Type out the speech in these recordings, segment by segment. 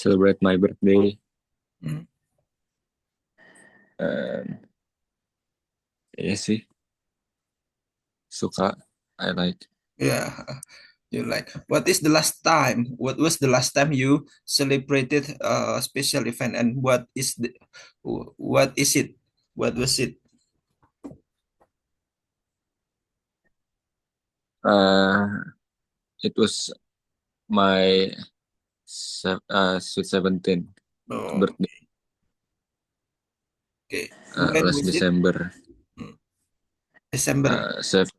celebrate my birthday. Hmm. And iya sih, suka. I like. Yeah, you like. What is the last time? What was the last time you celebrated a special event, and what is it? What was it? Uh, it was my sweet 17 Oh, birthday, okay. When last was it? December. Hmm, December. 7,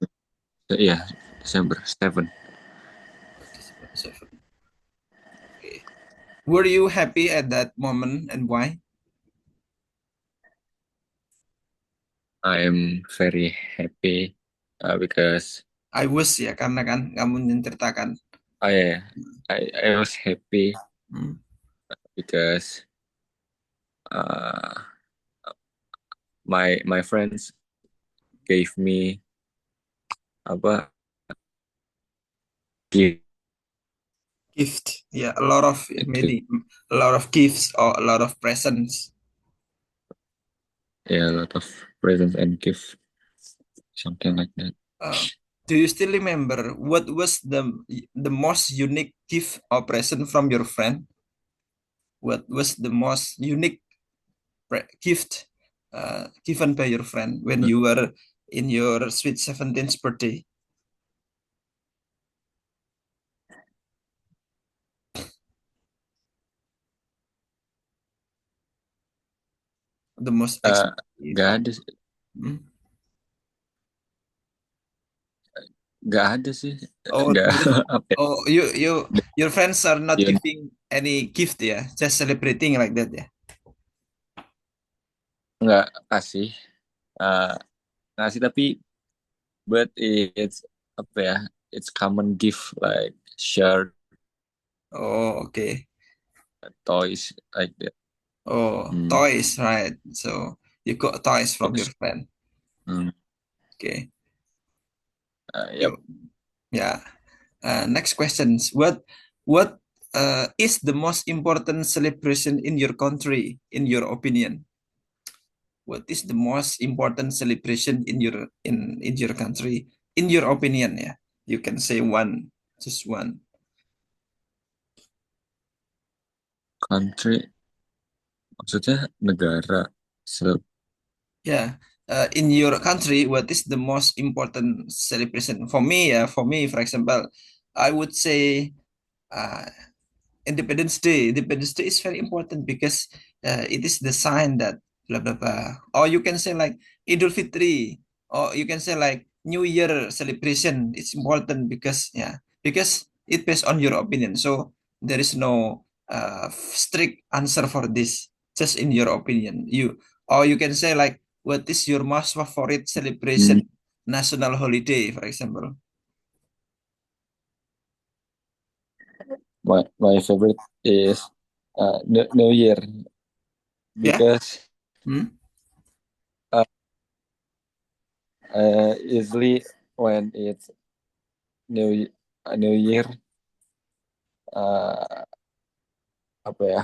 yeah, December 7. December 7. Okay. Were you happy at that moment, and why? I am very happy because I was ya, karena kan kamu menceritakan. I, I was happy Hmm. because uh, my friends gave me apa gift, Gift, yeah, a lot of gift, many, a lot of gifts or a lot of presents. yeah, a lot of presents and gift, something like that. Uh, do you still remember what was the most unique gift or present from your friend? What was the most unique gift given by your friend when you were in your sweet 17th birthday? The most Uh, expensive. gak ada, Hmm? gak ada sih, Oh, gak apa ya, oh, your friends are not Yun, giving any gift, yeah, just celebrating like that, yeah. nggak kasih, uh, ngasih tapi but it's apa ya, it's common gift like shirt, Oh, okay. toys like that. Oh, Hmm. toys, right? So you got toys from your Terus, friend. hmm, Okay. yep. You, yeah. Next questions. What is the most important celebration in your country, in your opinion? What is the most important celebration in your country, in your opinion? Yeah, you can say one, just one. Country maksudnya negara. So, Yeah. In your country, what is the most important celebration? For me, for example, I would say uh, Independence Day. Independence Day is very important because it is the sign that blah blah blah. Or you can say like Idul Fitri, or you can say like New Year celebration. It's important because yeah, because it based on your opinion. So there is no strict answer for this. Just in your opinion, or you can say like what is your most favorite hmm, celebration, national holiday, for example. my favorite is New Year Yeah. because Hmm? uh, usually when it's New Year, uh, apa ya,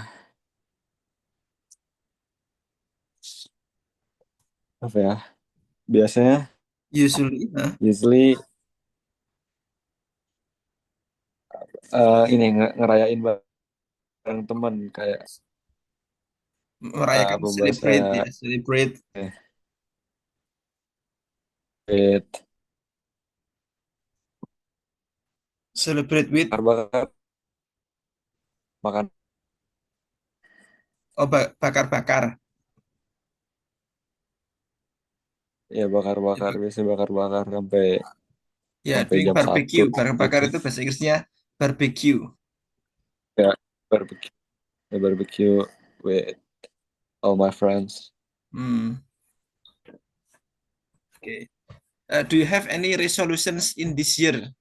apa ya, biasanya Usually, huh? usually ini ngerayain bareng teman kayak Merayakan apa bahasa celebrate ya, celebrate it celebrate with bakar-bakar makan, oh bakar-bakar. ya bakar-bakar, biasanya bakar-bakar sampai Ya, sampai doing jam 1 barbecue. Bakar-bakar gitu itu bahasa Inggrisnya barbecue. ya, barbecue, ya barbecue with all my friends. Hmm, okay. Do you have any resolutions in this year?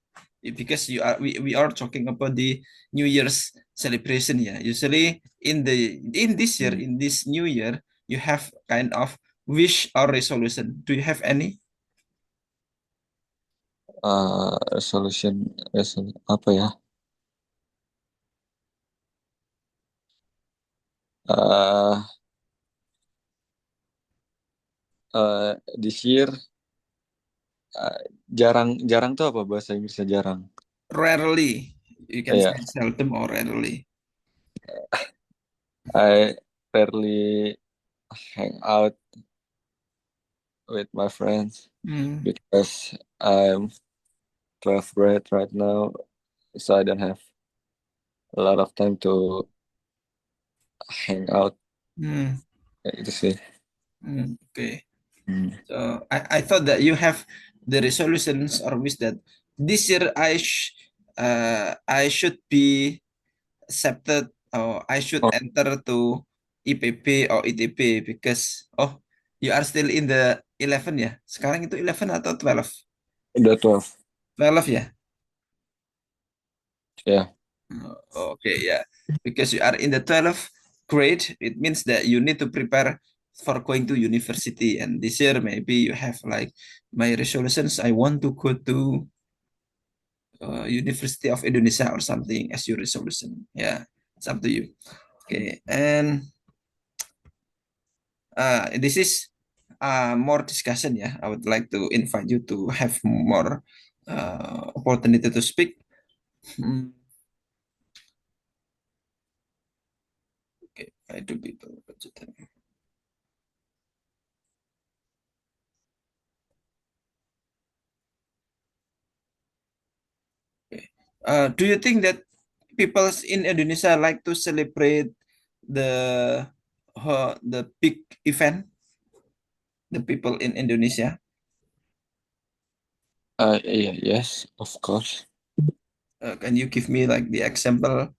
Because we are talking about the New Year's celebration. Yeah, usually in this year, Hmm. in this New Year, you have kind of wish or resolution. Do you have any? Resolution, apa ya, Uh, this year, uh, jarang tuh apa bahasa Inggrisnya jarang? Rarely. You can Ya, say seldom or rarely. I rarely hang out with my friends Hmm. because I'm 12th grade right now, so I don't have a lot of time to hang out. Hmm. Ya, itu sih. Okay. Hmm. So I thought that you have the resolutions or wish that this year I should be accepted or I should Oh, enter to IPB or ITB because you are still in the 11 ya. Sekarang itu 11 atau 12? udah 12. 12 ya. Ya, Okay, yeah. Because you are in the 12th grade, it means that you need to prepare for going to university. And this year, maybe you have like my resolutions. I want to go to University of Indonesia or something as your resolution. Yeah, it's up to you. Okay, and this is more discussion. Yeah, I would like to invite you to have more opportunity to speak. Hmm, okay, I do people. Okay. Do you think that people in Indonesia like to celebrate the the big event? The people in Indonesia. yeah, yes, of course. Can you give me like the example?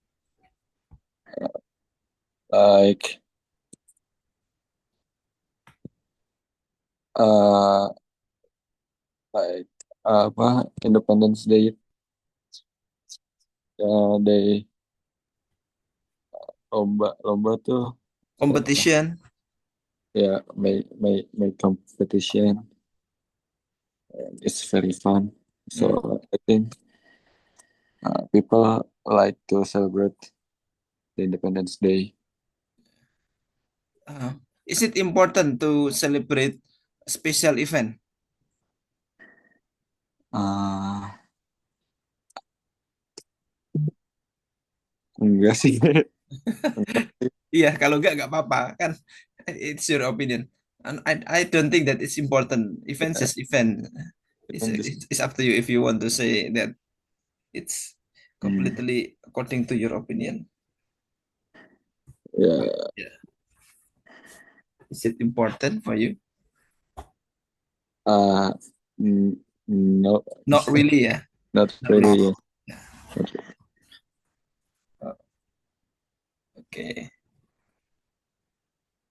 Like, uh, like apa Independence Day, ya, day lomba tuh, uh, Competition? ya, make competition. It's very fun. Mm. So I think people like to celebrate the Independence Day. Uh, is it important to celebrate special event? Ah, enggak sih. Enggak sih. Iya, kalau nggak apa-apa kan. It's your opinion. And I don't think that it's important. Event Ya, is event. even this, It's up to you if you want to say that it's hmm, completely according to your opinion. But ya, yeah, is it important for you? uh, n- no, Not really, yeah. not Not really. really. Yeah. Yeah. Not really. Oh, okay.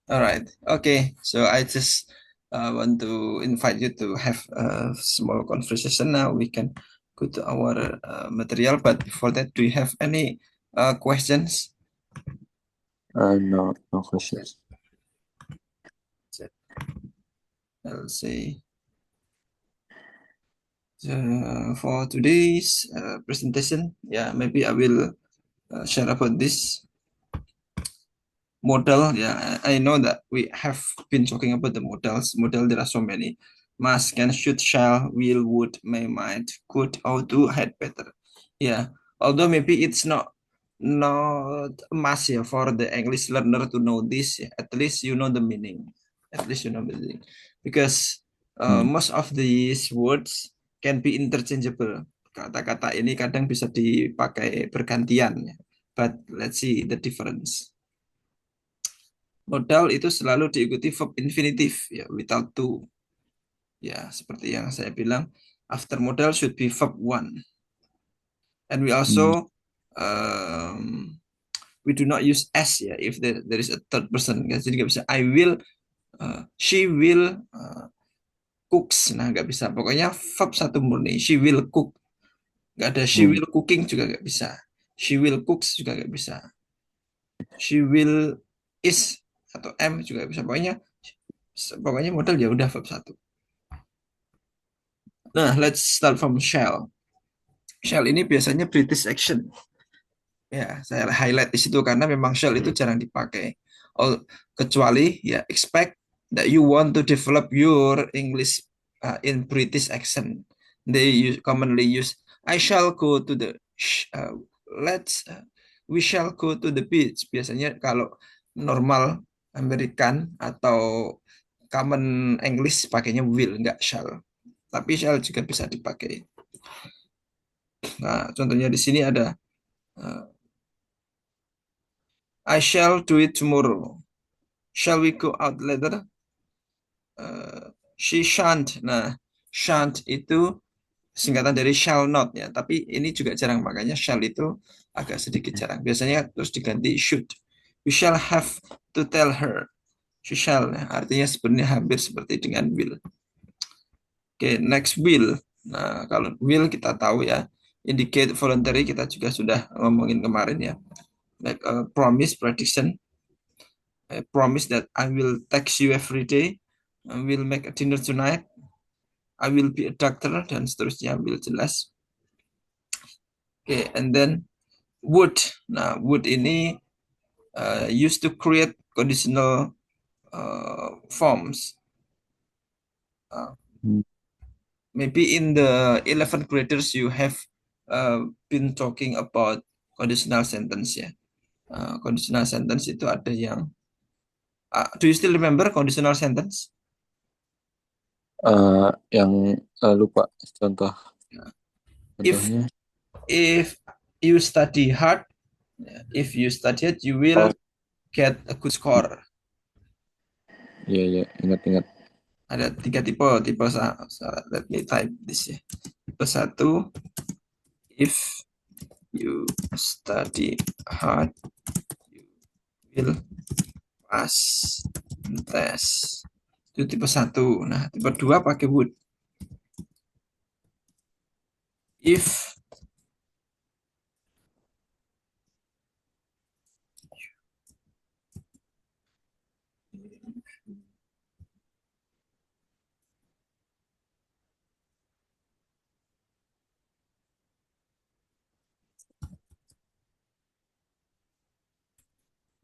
All right. Okay. So I just want to invite you to have a small conversation now. We can go to our material. But before that, do you have any questions? No, no questions. So I'll say for today's presentation, yeah, maybe I will share about this model. Yeah, I know that we have been talking about the models. Model, there are so many. Must, can, should, shall, will, would, may, might, could, ought to, had, better. Yeah, although maybe it's not a must, yeah, for the English learner to know this. Yeah. At least you know the meaning. At least you know the meaning, because Hmm. most of these words can be interchangeable. Kata-kata ini kadang bisa dipakai bergantian. Ya. But let's see the difference. Modal itu selalu diikuti verb infinitif ya, without to. Ya, seperti yang saya bilang, after modal should be verb one. And we Hmm. also we do not use s ya if there is a third person. Jadi nggak bisa I will, she will cooks. Nah, nggak bisa. Pokoknya verb satu murni. She will cook. Nggak ada she Hmm. will cooking juga nggak bisa. She will cooks juga nggak bisa. She will is atau am juga nggak bisa. Pokoknya modal ya udah verb satu. Nah, let's start from shall. Shall ini biasanya British action. Ya, saya highlight di situ karena memang shall itu jarang dipakai. kecuali ya expect that you want to develop your English in British accent. They commonly use I shall go to the we shall go to the beach. Biasanya kalau normal American atau common English pakainya will, nggak shall. Tapi shall juga bisa dipakai. Nah, contohnya di sini ada I shall do it tomorrow. Shall we go out later? She shan't. Nah, shan't itu singkatan dari shall not ya. Tapi ini juga jarang, makanya shall itu agak sedikit jarang. Biasanya terus diganti should. We shall have to tell her. She shall. Nah, artinya sebenarnya hampir seperti dengan will. Oke, next will. Nah, kalau will kita tahu ya, indicate voluntary kita juga sudah ngomongin kemarin ya. Like a promise, prediction. I promise that I will text you every day. I will make a dinner tonight. I will be a doctor dan seterusnya will jelas. Oke, and then would. Nah, would ini used to create conditional forms. Maybe in the 11th graders you have been talking about conditional sentence ya. Conditional sentence itu ada yang do you still remember conditional sentence? Yang lupa contohnya. If you study hard, you will get a good score. Iya, ingat. Ada 3 tipe. Let me type this ya. Tipe 1, if you study hard, you will pass test. Itu tipe 1. Nah, tipe 2 pakai would. If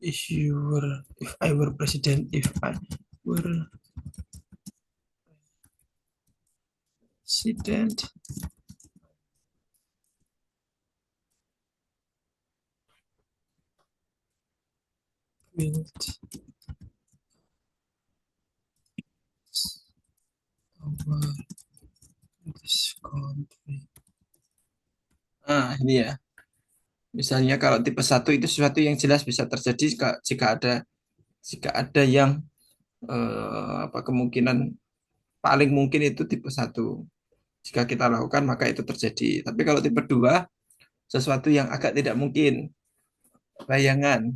if I were president, build this country. Nah, ini ya. Misalnya kalau tipe 1 itu sesuatu yang jelas bisa terjadi jika ada yang kemungkinan paling mungkin itu tipe 1. Jika kita lakukan maka itu terjadi. Tapi kalau tipe 2 sesuatu yang agak tidak mungkin, bayangan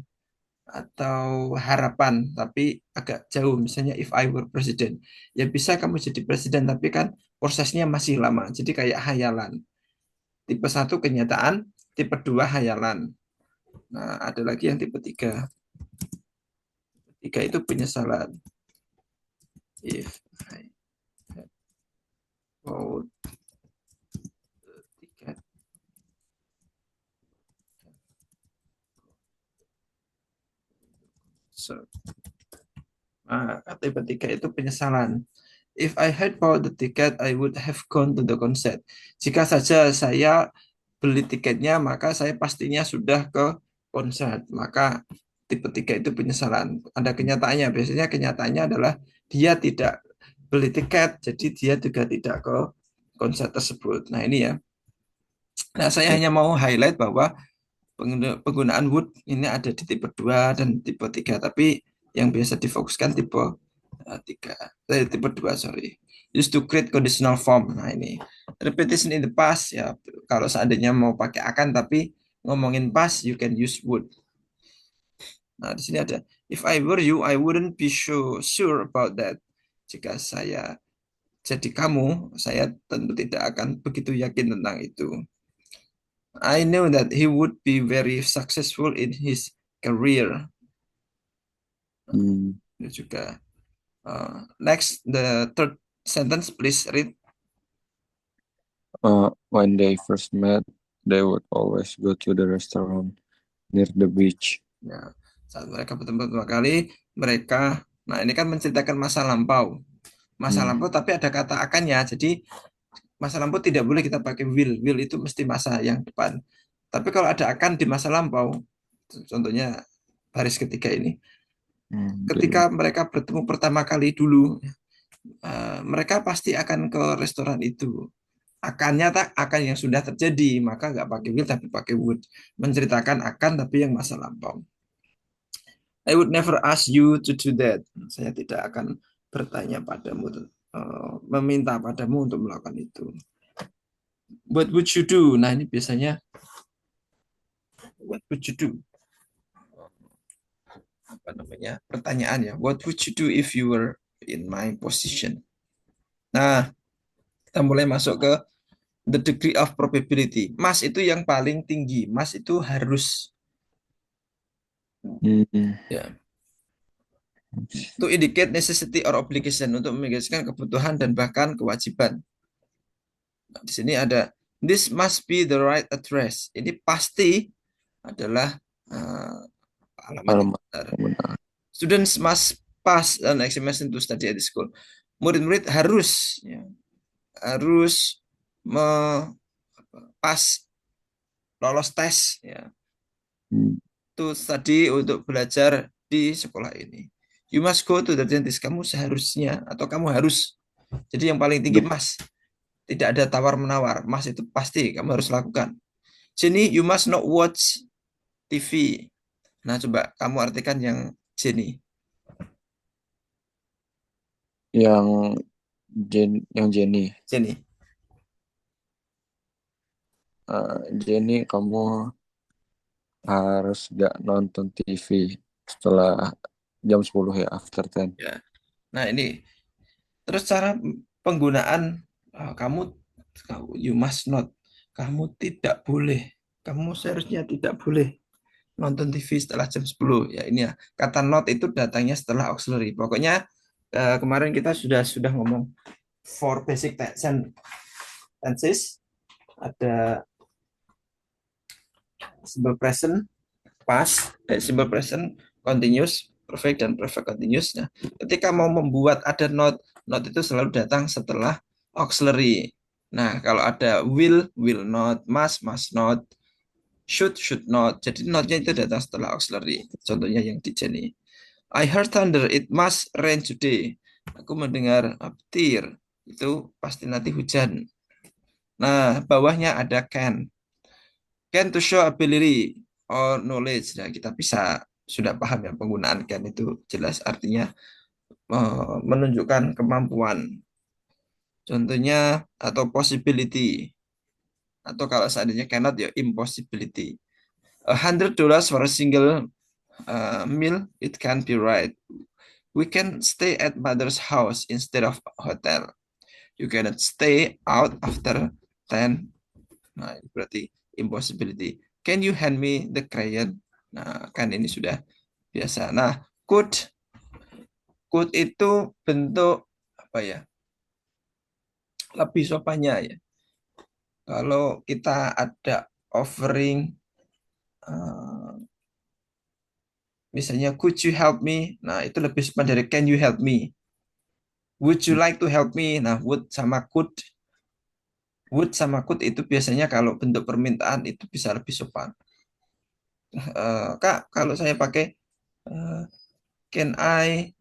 atau harapan tapi agak jauh, misalnya if I were president, ya bisa kamu jadi presiden tapi kan prosesnya masih lama, jadi kayak hayalan. Tipe 1 kenyataan, tipe 2 hayalan. Nah, ada lagi yang tipe 3. Tiga itu penyesalan. If I had bought the ticket, tipe 3 itu penyesalan. If I had bought the ticket, I would have gone to the concert. Jika saja saya beli tiketnya, maka saya pastinya sudah ke konser. Maka tipe 3 itu penyesalan. Ada kenyataannya. Biasanya kenyataannya adalah dia tidak beli tiket, jadi dia juga tidak ke konser tersebut. Nah, ini ya. Nah, saya hanya mau highlight bahwa penggunaan would ini ada di tipe 2 dan tipe 3, tapi yang biasa difokuskan tipe 2, sorry. Used to create conditional form. Nah, ini repetition in the past ya. Kalau seandainya mau pakai akan tapi ngomongin past, you can use would. Nah, di sini ada if I were you, I wouldn't be sure about that. Jika saya jadi kamu, saya tentu tidak akan begitu yakin tentang itu. I know that he would be very successful in his career. Itu juga. Next, the third sentence, please read. When they first met, they would always go to the restaurant near the beach. Ya. Saat mereka bertemu pertama kali, mereka, nah ini kan menceritakan masa lampau. Masa lampau tapi ada kata akannya. Jadi masa lampau tidak boleh kita pakai will. Will itu mesti masa yang depan. Tapi kalau ada akan di masa lampau, contohnya baris ketiga ini, ketika Dulu. mereka bertemu pertama kali dulu, mereka pasti akan ke restoran itu. Akannya tak akan yang sudah terjadi, maka nggak pakai will tapi pakai would. Menceritakan akan tapi yang masa lampau. I would never ask you to do that. Saya tidak akan bertanya padamu, meminta padamu untuk melakukan itu. What would you do? Nah, ini biasanya what would you do? Apa namanya? Pertanyaan ya. What would you do if you were in my position? Nah, kita mulai masuk ke the degree of probability. Mas itu yang paling tinggi. Mas itu harus Hmm. ya to indicate necessity or obligation untuk mengindikasikan kebutuhan dan bahkan kewajiban. Nah, di sini ada this must be the right address. Ini pasti adalah uh, alamat yang Alamat benar. yang benar. Students must pass an examination to study at the school. Murid-murid harus ya, harus pas lolos tes ya Hmm. to study untuk belajar di sekolah ini. You must go to the dentist. Kamu seharusnya atau kamu harus. Jadi yang paling tinggi Duh. mas. Tidak ada tawar-menawar. Mas itu pasti kamu harus lakukan. Jenny, you must not watch TV. Nah, coba kamu artikan yang Jenny. Yang yang Jenny. Jenny. Jenny, kamu harus gak nonton TV setelah jam 10 ya, after 10. Ya. Nah, ini terus cara penggunaan kamu you must not. Kamu tidak boleh. Kamu seharusnya tidak boleh nonton TV setelah jam 10. Ya ini ya. Kata not itu datangnya setelah auxiliary. Pokoknya kemarin kita sudah ngomong for basic tenses ada simple present, past, simple present, continuous, perfect dan perfect continuous. Nah, ketika mau membuat ada not itu selalu datang setelah auxiliary. Nah, kalau ada will not, must not, should not. Jadi notnya itu datang setelah auxiliary. Contohnya yang di Jenny. I heard thunder, it must rain today. Aku mendengar petir, itu pasti nanti hujan. Nah, bawahnya ada can. Can to show ability or knowledge. Nah, kita bisa sudah paham ya penggunaan can itu jelas artinya menunjukkan kemampuan. Contohnya atau possibility atau kalau seandainya cannot ya impossibility. $100 for a single meal, it can be right. We can stay at mother's house instead of hotel. You cannot stay out after 10. Nah, berarti impossibility. Can you hand me the crayon? Nah, kan ini sudah biasa. Nah, could itu bentuk apa ya? Lebih sopannya ya. Kalau kita ada offering misalnya could you help me? Nah, itu lebih sopan dari can you help me? Would you like to help me? Nah, would sama could itu biasanya kalau bentuk permintaan itu bisa lebih sopan. Kak, kalau saya pakai uh, can I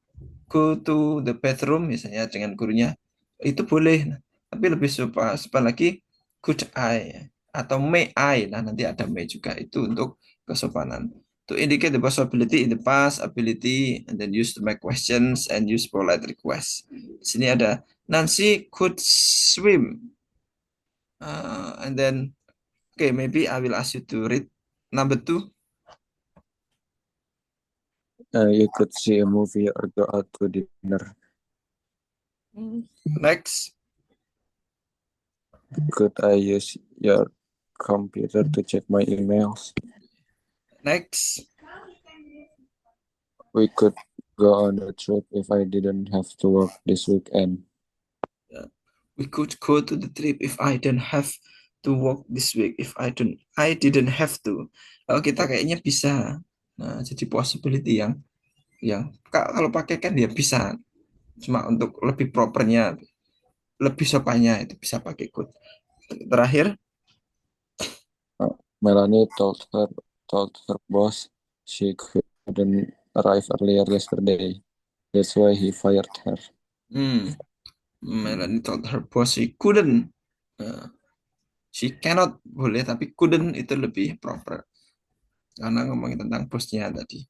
go to the bathroom misalnya dengan gurunya itu boleh. Nah, tapi lebih sopan lagi could I atau may I. Nah, nanti ada may juga itu untuk kesopanan. To indicate the possibility in the past, ability, and then use to make questions and use polite request. Di sini ada Nancy could swim. And then, okay, maybe I will ask you to read number two. You could see a movie or go out to dinner. Next. Could I use your computer to check my emails? Next. We could go on a trip if I didn't have to work this weekend. We could go to the trip if I don't have to work this week. If I didn't have to. Kita kayaknya bisa Nah, jadi possibility yang kalau pakai can ya bisa, cuma untuk lebih propernya, lebih sopannya itu bisa pakai could. Terakhir, Melanie told her boss she couldn't arrive earlier yesterday. That's why he fired her. hmm, Melanie told her boss she couldn't. Nah, she cannot boleh, tapi couldn't itu lebih proper karena ngomongin tentang bosnya tadi.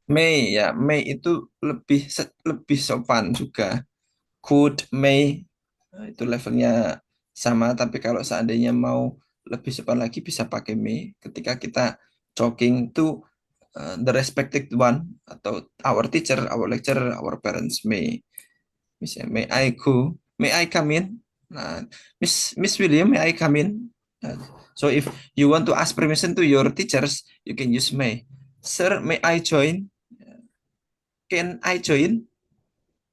May ya, May itu lebih sopan juga. Could, may, itu levelnya sama, tapi kalau seandainya mau lebih sopan lagi bisa pakai may. Ketika kita talking to the respected one atau our teacher, our lecturer, our parents, may. Misalnya, may I come in? Nah, Miss William, may I come in? Nah, so if you want to ask permission to your teachers, you can use may. Sir, may I join? Can I join?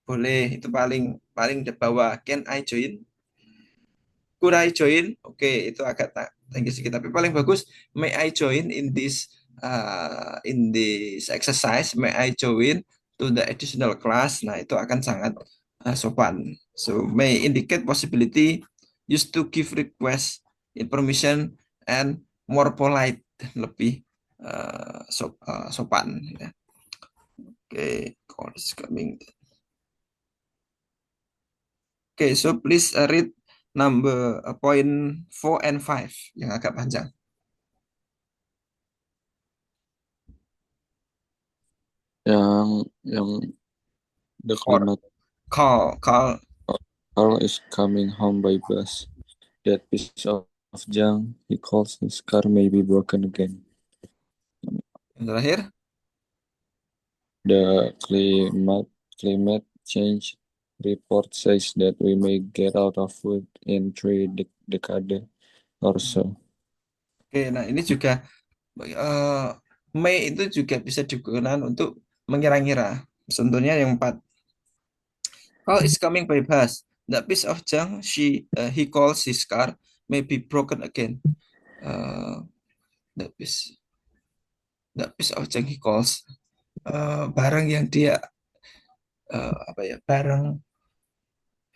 Boleh, itu paling paling di bawah. Can I join? Could I join? Oke, itu agak tinggi sedikit, tapi paling bagus may I join in this exercise? May I join to the additional class? Nah, itu akan sangat sopan. So, may indicate possibility used to give request information and more polite, lebih sopan ya. Oke, call is coming. Oke, so please read number point 4 and 5 yang agak panjang. Yang the Or climate call. Carl is coming home by bus. That piece of junk he calls his car may be broken again. Yang terakhir, The climate change report says that we may get out of food in 3 decades or so. oke, nah ini juga eh, May itu juga bisa digunakan untuk mengira-ngira. Contohnya yang 4. Call is coming by bus. That piece of junk he calls his car may be broken again. Uh, that piece that piece of junk he calls, barang yang dia apa ya, barang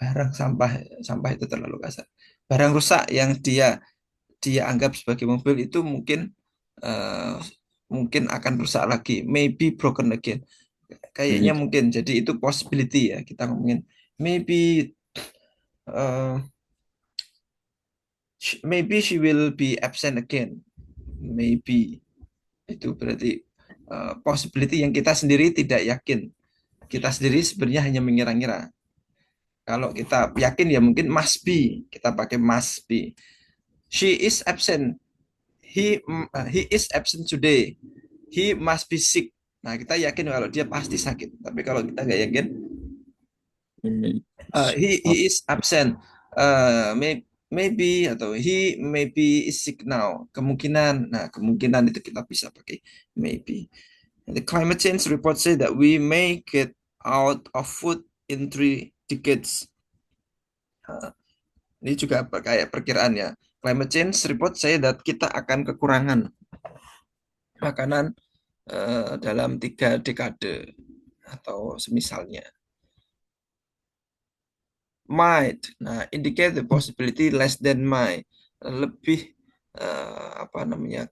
barang sampah, sampah itu terlalu kasar, barang rusak yang dia dia anggap sebagai mobil itu eh, mungkin akan rusak lagi, maybe broken again, kayaknya Mhm. mungkin, jadi itu possibility ya, kita ngomongin maybe, eh, maybe she will be absent again, maybe itu berarti possibility yang kita sendiri tidak yakin, kita sendiri sebenarnya hanya mengira-ngira. Kalau kita yakin ya mungkin must be, kita pakai must be. She is absent. He is absent today. He must be sick. Nah, kita yakin kalau dia pasti sakit. Tapi kalau kita nggak yakin, he is absent. Maybe atau he maybe is sick now. Kemungkinan. Nah, kemungkinan itu kita bisa pakai maybe. And the climate change report say that we may get out of food in 3 decades. Ini juga kayak perkiraannya. Climate change report say that kita akan kekurangan makanan dalam 3 dekade atau semisalnya. Might, nah indicate the possibility less than might, lebih apa namanya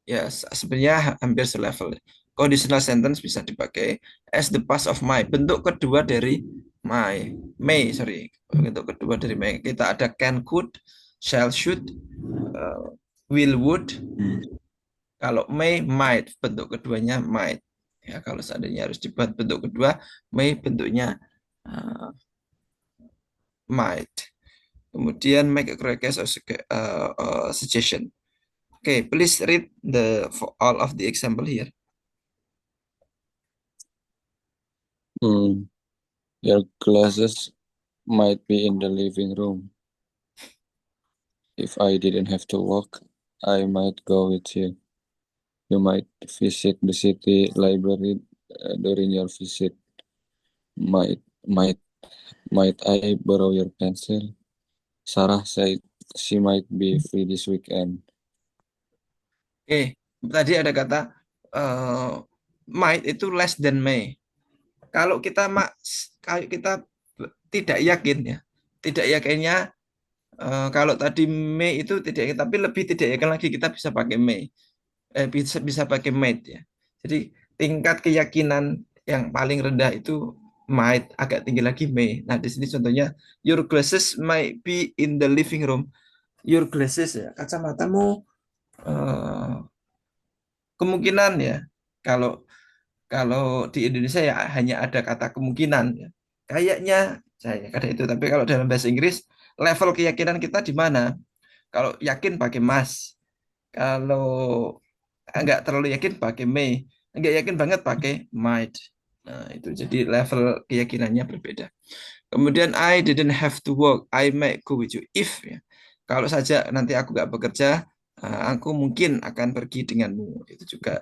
ya, sebenarnya hampir selevel. Conditional sentence bisa dipakai as the past of might, bentuk kedua dari may, sorry, bentuk kedua dari may. Kita ada can, could, shall, should, uh, will, would. Kalau may, might, bentuk keduanya might. Ya, kalau seandainya harus dibuat bentuk kedua, may bentuknya uh, might. Kemudian make a request or suggestion. Okay, please read for all of the example here. Your glasses might be in the living room. If I didn't have to walk, I might go with you. You might visit the city library during your visit. Might might might I borrow your pencil? Sarah said she might be free this weekend. Oke, tadi ada kata eh, might itu less than may. Kalau kita kalau kita tidak yakin ya, tidak yakinnya kalau tadi may itu tidak yakin, tapi lebih tidak yakin lagi kita bisa pakai may, bisa bisa pakai might ya. Jadi tingkat keyakinan yang paling rendah itu might, agak tinggi lagi may. Nah di sini contohnya your glasses might be in the living room. Your glasses ya, kacamatamu eh, kemungkinan ya. Kalau kalau di Indonesia ya hanya ada kata kemungkinan ya. Kayaknya saya kata itu, tapi kalau dalam bahasa Inggris level keyakinan kita di mana? Kalau yakin pakai must, kalau nggak terlalu yakin pakai may, nggak yakin banget pakai might. Nah, itu jadi level keyakinannya berbeda. Kemudian I didn't have to work, I might go with you if ya. Kalau saja nanti aku nggak bekerja, aku mungkin akan pergi denganmu. Itu juga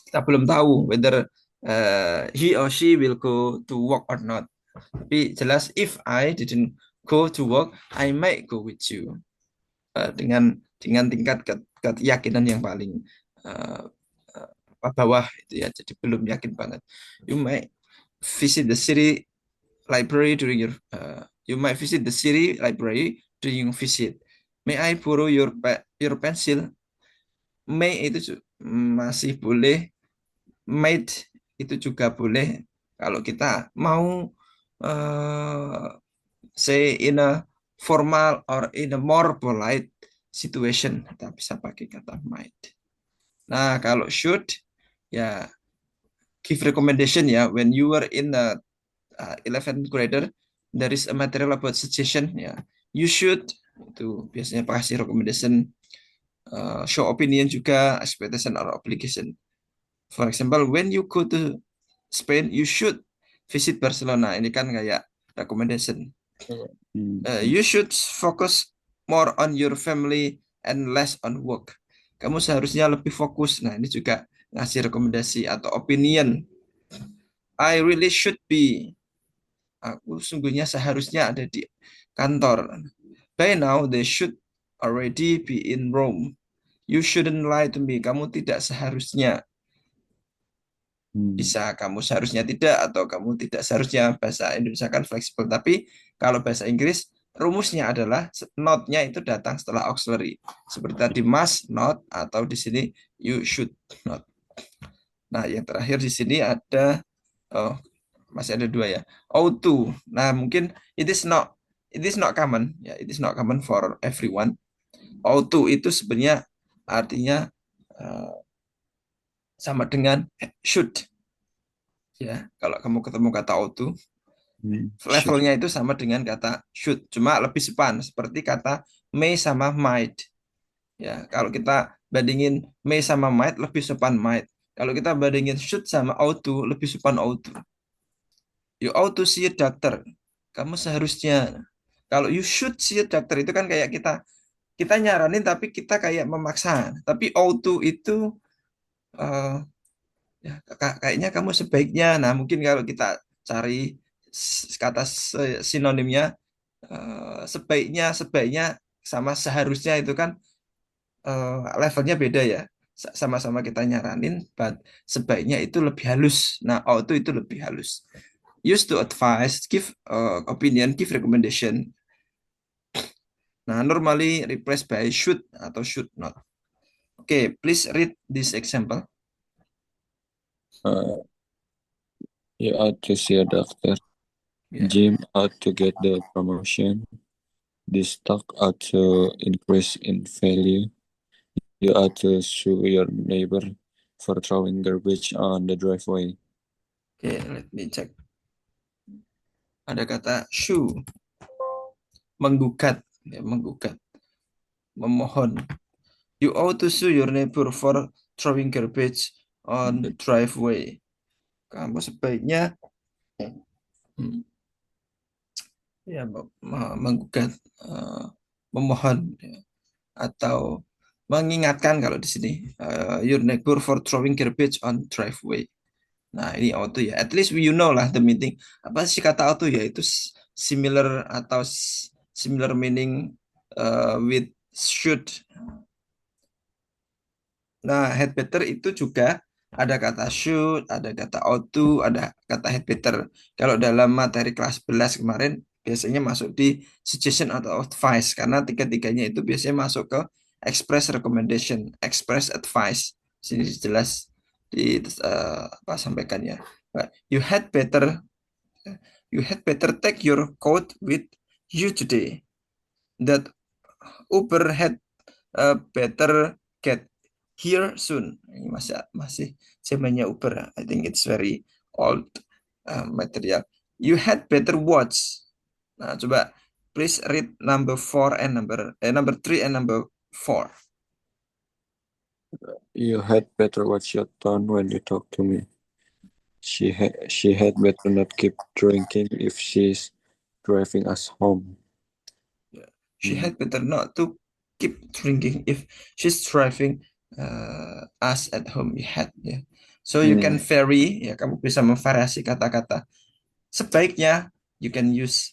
kita belum tahu whether he or she will go to work or not. Tapi jelas if I didn't go to work, I might go with you. Dengan tingkat keyakinan yang paling uh, bawah itu ya. Jadi belum yakin banget. You might visit the city library during you might visit the city library during your visit. May I borrow your pencil? May itu masih boleh, might itu juga boleh kalau kita mau uh, say in a formal or in a more polite situation, kita bisa pakai kata might. Nah, kalau should ya give recommendation ya, when you were in the 11th grader there is a material about suggestion ya, you should itu biasanya kasih recommendation, show opinion juga, expectation or obligation. For example, when you go to Spain, you should visit Barcelona. Ini kan kayak recommendation. You should focus more on your family and less on work. Kamu seharusnya lebih fokus. Nah, ini juga ngasih rekomendasi atau opinion. I really should be. Aku sungguhnya seharusnya ada di kantor. By now, they should already be in Rome. You shouldn't lie to me. Kamu tidak seharusnya. Bisa kamu seharusnya tidak atau kamu tidak seharusnya. Bahasa Indonesia kan fleksibel, tapi kalau bahasa Inggris rumusnya adalah not-nya itu datang setelah auxiliary. Seperti tadi must not atau di sini you should not. Nah, yang terakhir di sini ada oh masih ada dua ya. Ought to. Nah, mungkin it is not common ya, it is not common for everyone. Ought to itu sebenarnya artinya uh, sama dengan should ya. Kalau kamu ketemu kata ought to, Should. levelnya itu sama dengan kata should, cuma lebih sepan seperti kata may sama might. Ya, kalau kita bandingin may sama might lebih sopan might. Kalau kita bandingin should sama ought to lebih sopan ought to. You ought to see a doctor. Kamu seharusnya. Kalau you should see a doctor itu kan kayak kita nyaranin tapi kita kayak memaksa. Tapi ought to itu eh, ya, kayaknya kamu sebaiknya. Nah, mungkin kalau kita cari kata sinonimnya, sebaiknya sebaiknya sama seharusnya itu kan levelnya beda ya. Sama-sama kita nyaranin, but sebaiknya itu lebih halus. Nah, auto itu lebih halus. Use to advise, give opinion, give recommendation. Nah, normally replaced by should atau should not. Okay, please read this example. Uh, you ought to see a doctor. Yeah. Jim ought to get the promotion. The stock ought to increase in value. You ought to sue your neighbor for throwing garbage on the driveway. Okay, let me check. Ada kata sue, menggugat, ya, menggugat, memohon. You ought to sue your neighbor for throwing garbage on driveway. Kamu sebaiknya hmm, ya menggugat, memohon ya, atau mengingatkan kalau di sini your neighbor for throwing garbage on driveway. Nah, ini auto ya. At least you know lah the meaning. Apa sih kata auto ya? Itu similar atau similar meaning with should. Nah, head better itu juga ada kata should, ada kata ought to, ada kata head better. Kalau dalam materi kelas 11 kemarin biasanya masuk di suggestion atau advice karena tiga-tiganya itu biasanya masuk ke express recommendation, express advice. Sini jelas di apa sampaikannya. You had better take your coat with you today. That Uber had better get here soon. Ini masih masih zamannya Uber. I think it's very old material. You had better watch. Nah, coba please read number four and number three and number four. You had better watch your tone when you talk to me. She had better not keep drinking if she's driving us home. She Hmm. had better not to keep drinking if she's driving us at home. You had ya. So you can Hmm. vary ya, kamu bisa memvariasi kata-kata. Sebaiknya you can use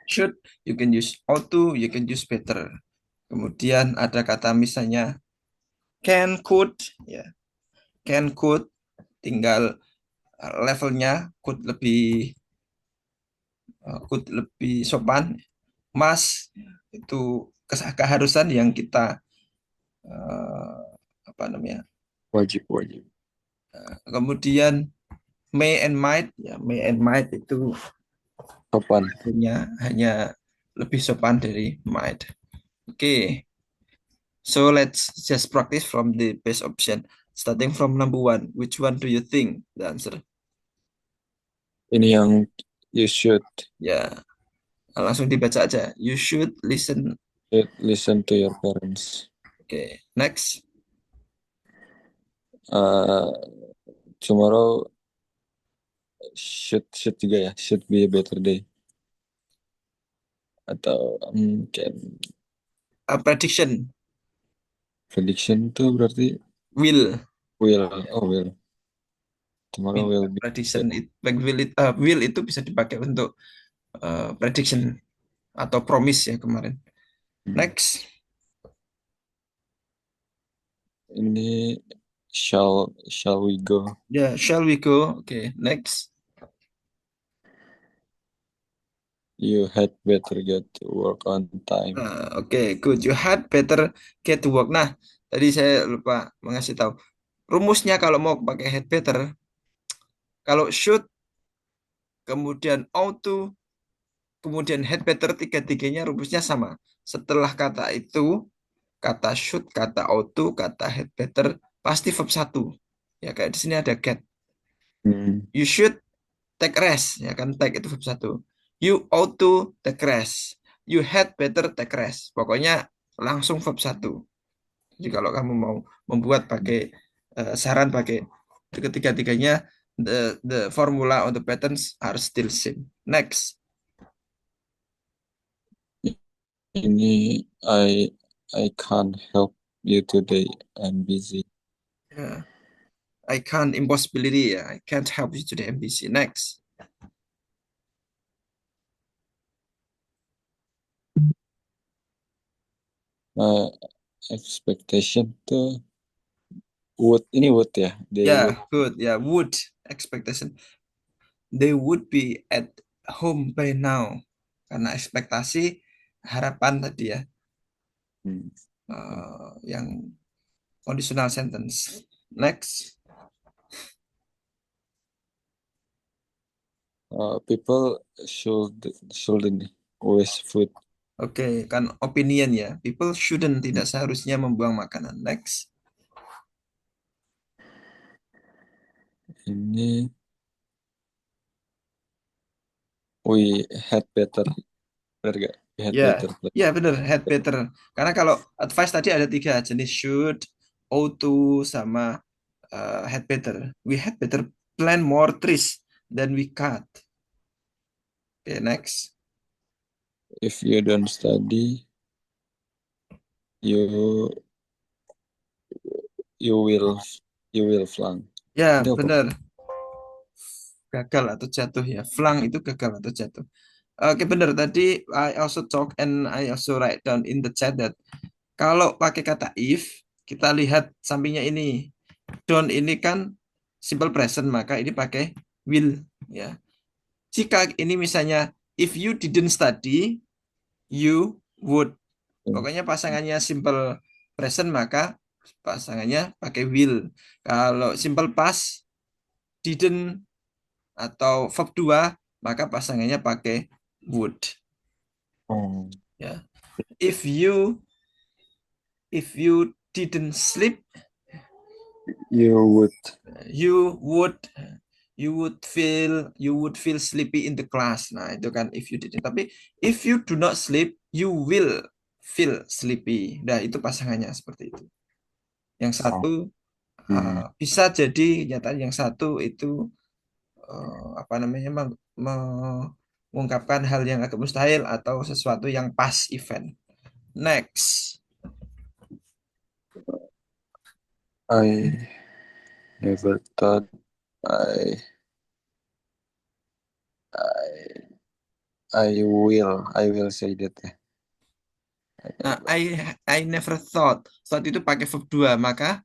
should, you can use ought to, you can use better. Kemudian ada kata misalnya can, could, ya. Can, could, tinggal levelnya could lebih sopan. Must itu keharusan yang kita eh, apa namanya. Wajib, wajib. Kemudian may and might, ya may and might itu Kapan? hanya lebih sopan dari might. Oke. Okay. So let's just practice from the best option. Starting from number one, which one do you think the answer? Ini yang you Ya, langsung dibaca aja. You should listen. should listen to your parents. Okay, next. Uh, Tomorrow should juga ya. Should be a better day. Atau kayak A prediction. prediction tuh berarti Will. will. Tomorrow will be Prediction. better. Will itu bisa dipakai untuk prediction atau promise ya kemarin. Hmm. Next. Ini shall we go? Ya, shall we go? Okay, next. You had better get to work on time. Oke, good. You had better get to work. Nah, tadi saya lupa mengasih tahu. Rumusnya kalau mau pakai had better, kalau should, kemudian ought to, kemudian had better, tiga-tiganya rumusnya sama. Setelah kata itu, kata should, kata ought to, kata had better, pasti verb satu. Ya, kayak di sini ada get. Hmm. You should take rest. Ya kan, take itu verb satu. You ought to take rest. You had better take rest. Pokoknya langsung verb satu. Jadi kalau kamu mau membuat pakai saran pakai ketiga-tiganya, the formula or the patterns are still same. Next. Ini I can't help you today. I'm busy. Yeah. I can't impossibility. I can't help you today. MBC. Next. My expectation tuh would ya. They would. Yeah, good. Yeah, would expectation. They would be at home by now. Karena ekspektasi harapan tadi ya, Hmm. yang conditional sentence. Next. People shouldn't waste food. Oke, kan opinion ya. People shouldn't, tidak seharusnya membuang makanan. Next. Ini we had better. Bener gak? We had Ya, better plan. ya benar, had better. Karena kalau advice tadi ada tiga jenis, should, ought to, sama had better. We had better plant more trees than we cut. Oke, next. If you don't study, you you will you will flunk. Ya, Itu apa? benar. Gagal atau jatuh ya. Flung itu gagal atau jatuh. Oke, benar. Tadi I also talk and I also write down in the chat that kalau pakai kata if, kita lihat sampingnya ini. Don't ini kan simple present, maka ini pakai will ya. Jika ini misalnya if you didn't study, you would. Pokoknya pasangannya simple present maka pasangannya pakai will. Kalau simple past didn't atau verb 2 maka pasangannya pakai would Oh, ya. If you didn't sleep, you would. you would you would feel sleepy in the class. Nah, itu kan if you didn't. Tapi if you do not sleep, you will feel sleepy. Nah, itu pasangannya seperti itu. Yang Oh, satu hmm. bisa jadi nyata, yang satu itu apa namanya mengungkapkan hal yang agak mustahil atau sesuatu yang pas event. Next. I never thought I I I will say that. Nah, I never thought. Thought itu pakai verb 2, maka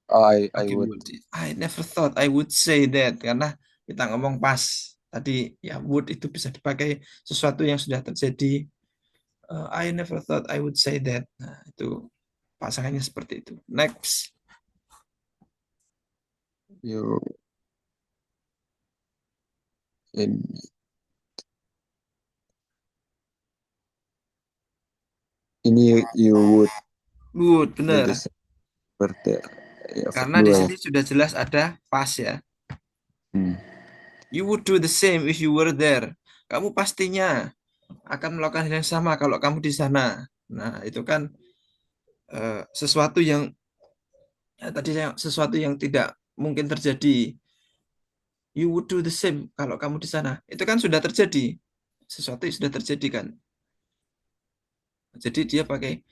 I pakai would. would. I never thought I would say that karena kita ngomong pas. Tadi ya would itu bisa dipakai sesuatu yang sudah terjadi. I never thought I would say that. Nah, itu pasangannya seperti itu. Next. You in ini you would Would, do the benar. same seperti ya verb Karena di 2 ya. sini sudah jelas ada pas ya. Hmm. You would do the same if you were there. Kamu pastinya akan melakukan hal yang sama kalau kamu di sana. Nah, itu kan sesuatu yang tadi sesuatu yang tidak mungkin terjadi. You would do the same kalau kamu di sana. Itu kan sudah terjadi. Sesuatu yang sudah terjadi kan. Jadi dia pakai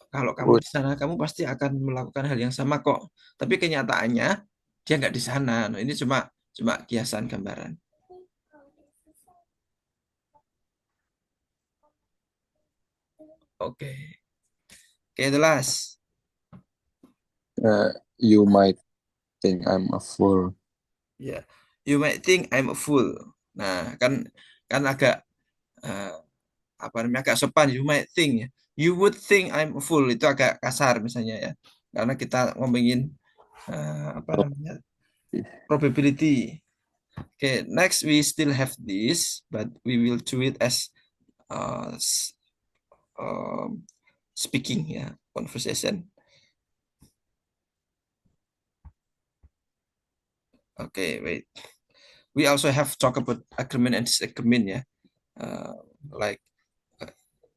kalau kamu Would. di sana, kamu pasti akan melakukan hal yang sama kok. Tapi kenyataannya dia nggak di sana. Nah, ini cuma cuma kiasan gambaran. Oke, oke jelas. You might think I'm a fool. Ya, you might think I'm a fool. Nah, kan kan agak eh, apa namanya agak sopan. You might think ya. You would think I'm a fool itu agak kasar misalnya ya. Karena kita ngomongin apa Oh, namanya probability. Okay, next we still have this, but we will do it as uh, s- um, speaking ya, conversation. Okay, wait. We also have talk about agreement and disagreement ya. Like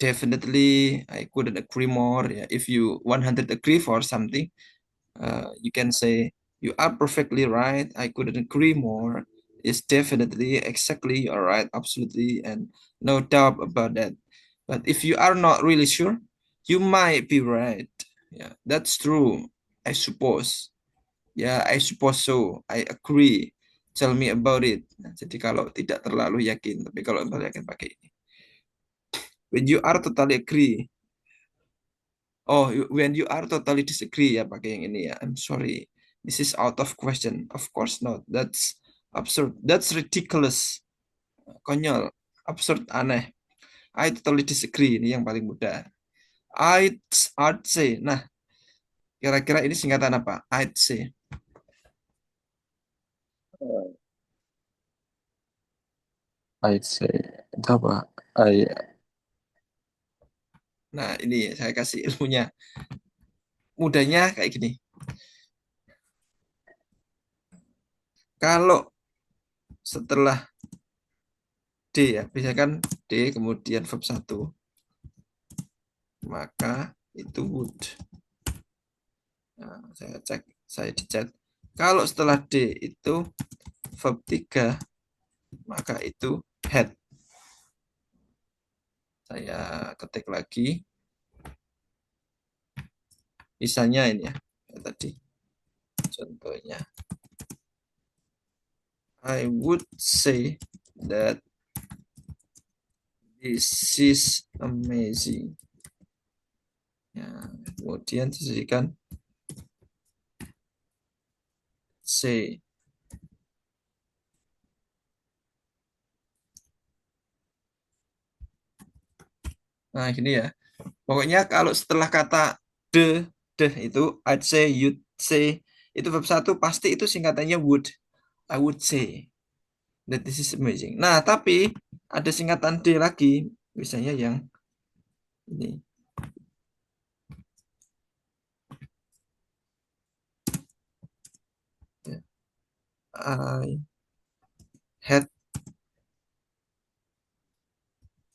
definitely I couldn't agree more. Yeah. If you 100 agree for something, you can say you are perfectly right. I couldn't agree more. It's definitely exactly all right, absolutely, and no doubt about that. But if you are not really sure, you might be right. Yeah, that's true. I suppose. Yeah, I suppose so. I agree. Tell me about it. Nah, jadi kalau tidak terlalu yakin, tapi kalau terlalu yakin pakai ini. When you are totally agree. Oh, when you are totally disagree ya pakai yang ini ya. I'm sorry. This is out of question. Of course not. That's absurd. That's ridiculous. Konyol. Absurd, aneh. I totally disagree. Ini yang paling mudah. I'd say. Nah, kira-kira ini singkatan apa? I'd say. I'd say itu apa? I Nah, ini saya kasih ilmunya. Mudahnya kayak gini. Kalau setelah D ya, biasanya kan D kemudian verb satu, maka itu would. Nah, saya cek, saya di chat. Kalau setelah D itu verb 3, maka itu had. Saya ketik lagi. Misalnya ini ya, tadi contohnya. I would say that this is amazing. Ya, Kemudian dijadikan C. Nah, gini ya. Pokoknya kalau setelah kata the itu I'd say, you'd say, itu verb satu pasti itu singkatannya would. I would say that this is amazing. Nah, tapi ada singkatan D lagi, misalnya yang ini. I had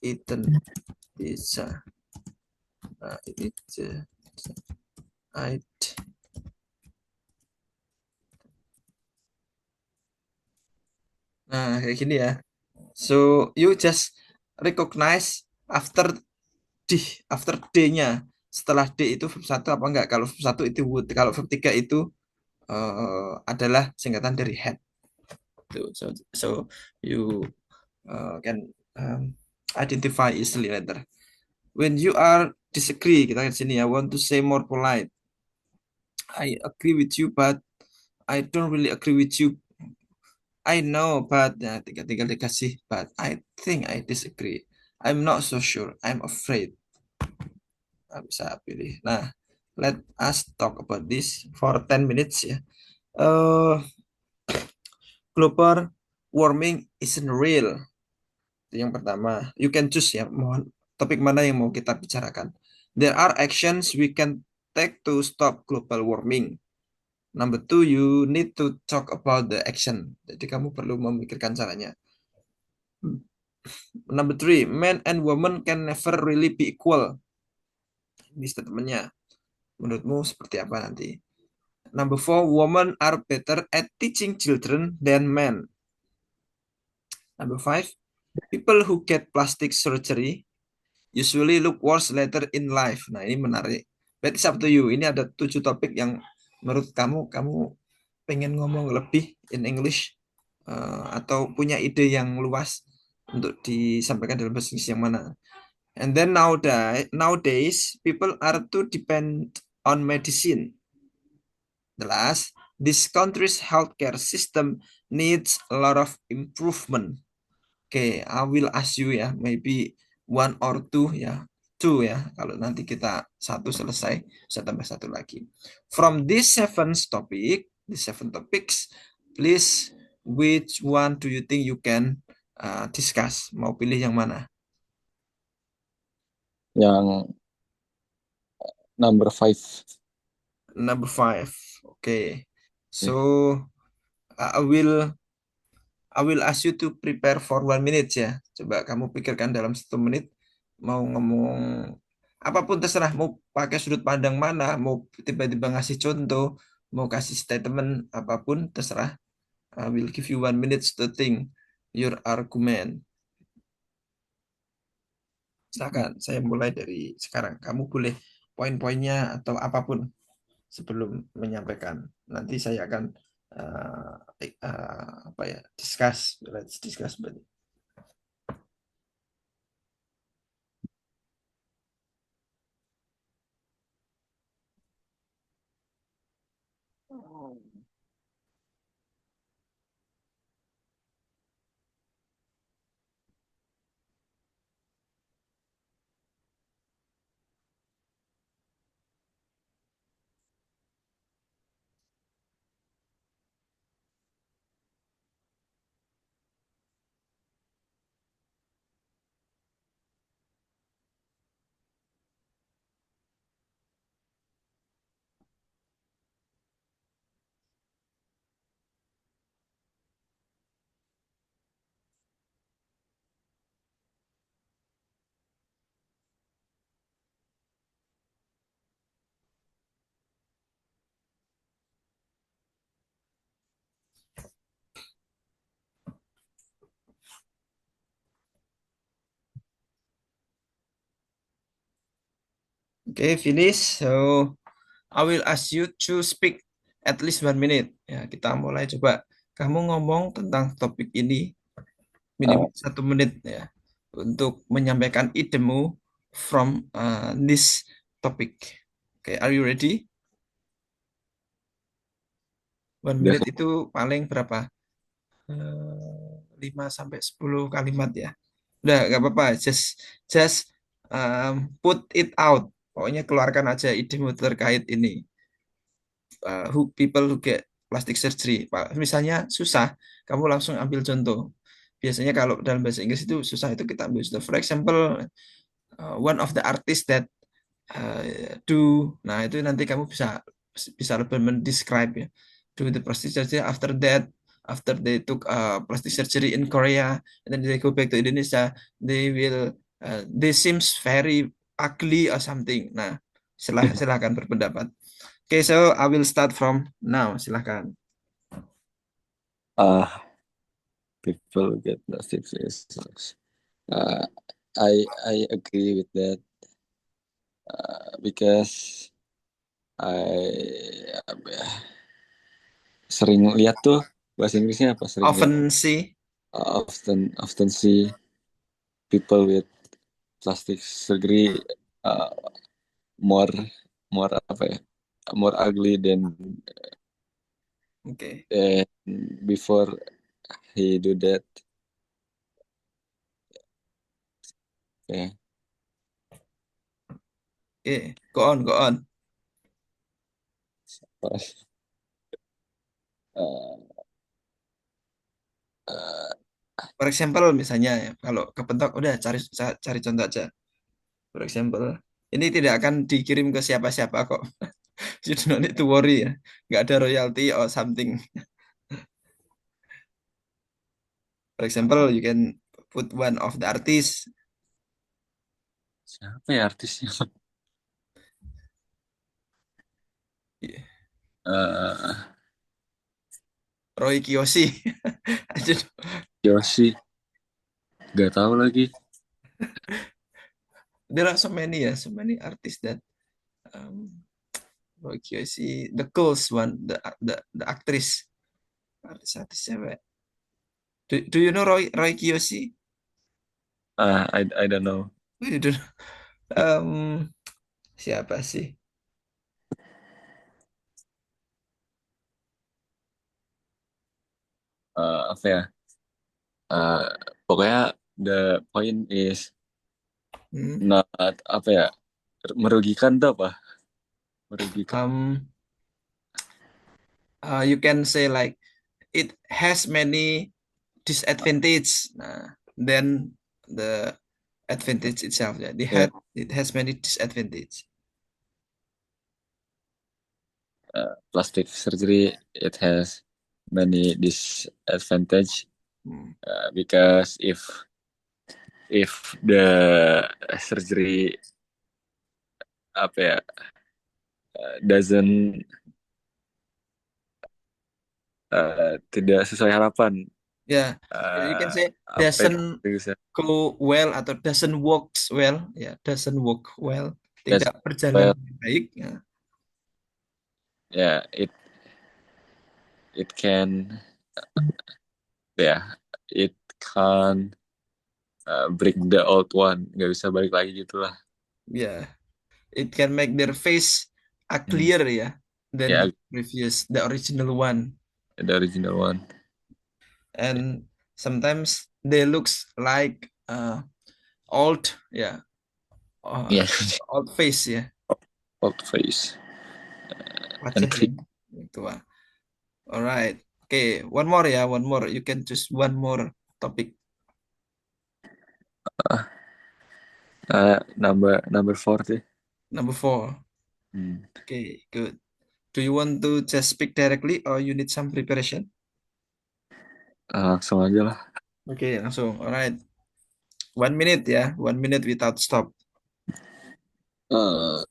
eaten pizza. Nah, ini I. Nah, kayak gini ya. So you just recognize after D, after D-nya. Setelah D itu verb satu apa enggak? Kalau verb satu itu would, kalau verb tiga itu adalah singkatan dari had. Tuh, so you can identify easily later. When you are disagree, kita lihat sini ya. Want to say more polite. I agree with you, but I don't really agree with you. I know, but ya, tinggal dikasih but. I think I disagree. I'm not so sure. I'm afraid. Nah, bisa pilih. Nah, let us talk about this for 10 minutes ya. Uh, Global warming isn't real. Itu yang pertama. You can choose ya, mohon topik mana yang mau kita bicarakan. There are actions we can take to stop global warming. Number two, you need to talk about the action. Jadi kamu perlu memikirkan caranya. Number three, men and women can never really be equal. Ini statementnya. Menurutmu seperti apa nanti? Number four, women are better at teaching children than men. Number five, people who get plastic surgery usually look worse later in life. Nah, ini menarik. But it's up to you. Ini ada 7 topik yang menurut kamu pengen ngomong lebih in English atau punya ide yang luas untuk disampaikan dalam bahasa Inggris yang mana. And then nowadays people are too depend on medicine. The last, this country's healthcare system needs a lot of improvement. Okay, I will ask you ya, maybe one or two ya, two ya. Kalau nanti kita satu selesai, saya tambah satu lagi. From these seven topics, please, which one do you think you can discuss? Mau pilih yang mana? Yang number five. Number five. Okay. So Oke. I will I will ask you to prepare for 1 minute ya. Coba kamu pikirkan dalam 1 menit mau ngomong apapun terserah. Mau pakai sudut pandang mana, mau tiba-tiba ngasih contoh, mau kasih statement apapun terserah. I will give you 1 minute to think your argument. Silakan, saya mulai dari sekarang. Kamu boleh poin-poinnya atau apapun sebelum menyampaikan. Nanti saya akan apa ya, discuss. Let's discuss. Oke, finish. So, I will ask you to speak at least 1 minute. Ya, kita mulai coba. Kamu ngomong tentang topik ini minimal 1 menit ya untuk menyampaikan idemu from this topic. Okay, are you ready? 1 minute Udah. itu paling berapa? 5 sampai 10 kalimat ya. Udah, nggak apa-apa. Just put it out. Pokoknya keluarkan aja idemu terkait ini. Who people who get plastic surgery. Misalnya susah, kamu langsung ambil contoh. Biasanya kalau dalam bahasa Inggris itu susah itu kita ambil contoh. For example, one of the artists that do. Nah, itu nanti kamu bisa bisa lebih mendescribe ya. Do the plastic surgery after that, after they took plastic surgery in Korea, and then they go back to Indonesia, they will they seems very ugly or something. Nah, silahkan berpendapat. Okay, so I will start from now. Silahkan. Ah, people get plastic surgery. Uh, I agree with that because apa ya, sering lihat tuh bahasa Inggrisnya apa sering lihat Often see. often see people with plastic surgery uh, more more apa ya more ugly Okay. than before he do that ya. Okay. Go on, go on. Pas, uh, uh, For example, misalnya ya, kalau kepentok udah cari contoh aja. For example, ini tidak akan dikirim ke siapa-siapa kok. You don't need to worry ya. Nggak ada royalty or something. For example, you can put one of the artists. siapa ya artisnya. uh, Roy Kiyoshi. I don't Yoshi gak tahu lagi. There are so many ya, so many artists that um, Roy Kiyoshi, the girls one, the actress, artis-artis cewek. Do you know Roy Kiyoshi? I don't know. Oh, you don't. Um, siapa sih? Apa ya uh, pokoknya the point is Hmm. not apa ya merugikan tuh apa merugikan. Um, you can say like it has many disadvantage. Nah, then the advantage itself. Yeah, Ya, it has many disadvantage. plastic surgery it has many disadvantage Hmm. because if the surgery apa ya doesn't tidak sesuai harapan Yeah, you can uh, say apa itu doesn't bisa go well atau doesn't works well. Ya, doesn't work well. that's Tidak berjalan well dengan baik. Ya, ya it can ya it can bring the old one nggak bisa balik lagi gitulah. yeah. It can make their face Hmm. uglier ya than Ya the previous, the original one. the original one. And sometimes they looks like old, yeah, Ya old face ya, old face wajah and yang creep. tua. Alright, okay, one more ya, one more. You can choose one more topic. Number four sih. Number four. Hmm. Okay, good. Do you want to just speak directly or you need some preparation? Langsung aja lah. Okay, langsung. Alright. 1 minute ya, 1 minute without stop. uh,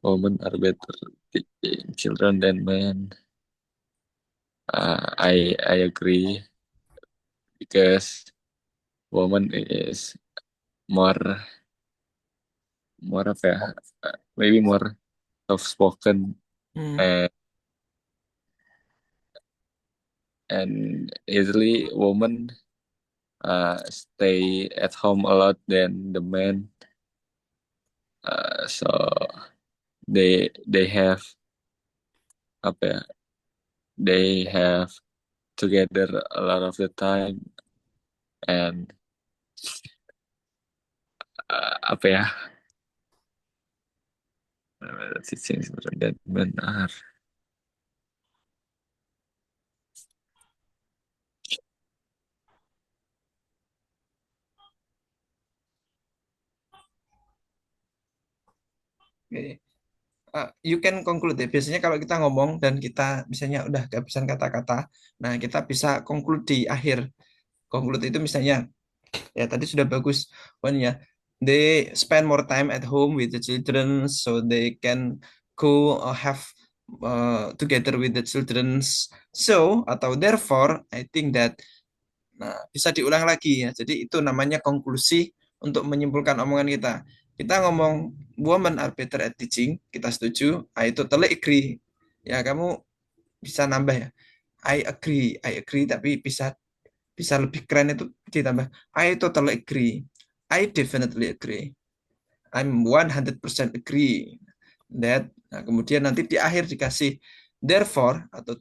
Women are better teaching children than men. I agree because woman is more more apa ya maybe more soft spoken Hmm. and easily woman stay at home a lot than the men So they have apa ya? They have together a lot of the time and apa ya? Teaching dan benar. Oke. You can conclude ya. Biasanya kalau kita ngomong dan kita misalnya udah kehabisan kata-kata, nah kita bisa conclude di akhir. Conclude itu misalnya, ya tadi sudah bagus poinnya. They spend more time at home with the children, so they can go have together with the children. So atau therefore, I think that, nah, bisa diulang lagi ya. Jadi itu namanya konklusi untuk menyimpulkan omongan kita. Kita ngomong women are better at teaching, kita setuju. I totally agree. Ya, kamu bisa nambah ya. I agree, tapi bisa bisa lebih keren itu ditambah. I totally agree. I definitely agree. I'm 100% agree that. Nah, kemudian nanti di akhir dikasih therefore atau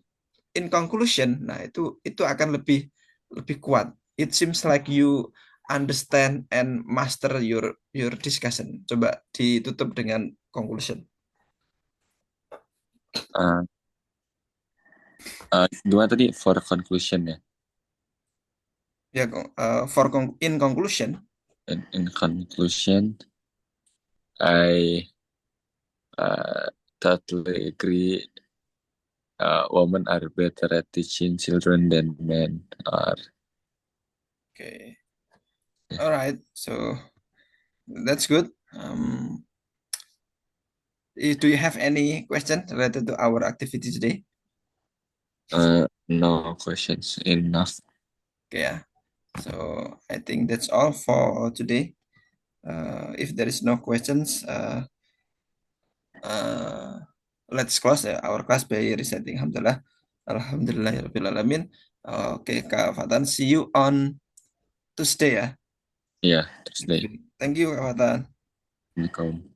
in conclusion. Nah, itu akan lebih lebih kuat. It seems like you understand and master your discussion. Coba ditutup dengan conclusion. Uh, Gimana tadi for conclusion ya? Ya, in conclusion, In conclusion, I uh, totally agree. Women are better at teaching children than men are. okay, all right, so that's good. Do you have any question related to our activity today? No questions enough. Okay, yeah. So I think that's all for today. If there is no questions, uh, let's close our class by reciting Alhamdulillah. Alhamdulillahirabbil alamin. Oke, Kak Fatan, see you on Tuesday ya. Yeah, Thursday. Thank you, Kak Fatan. Welcome.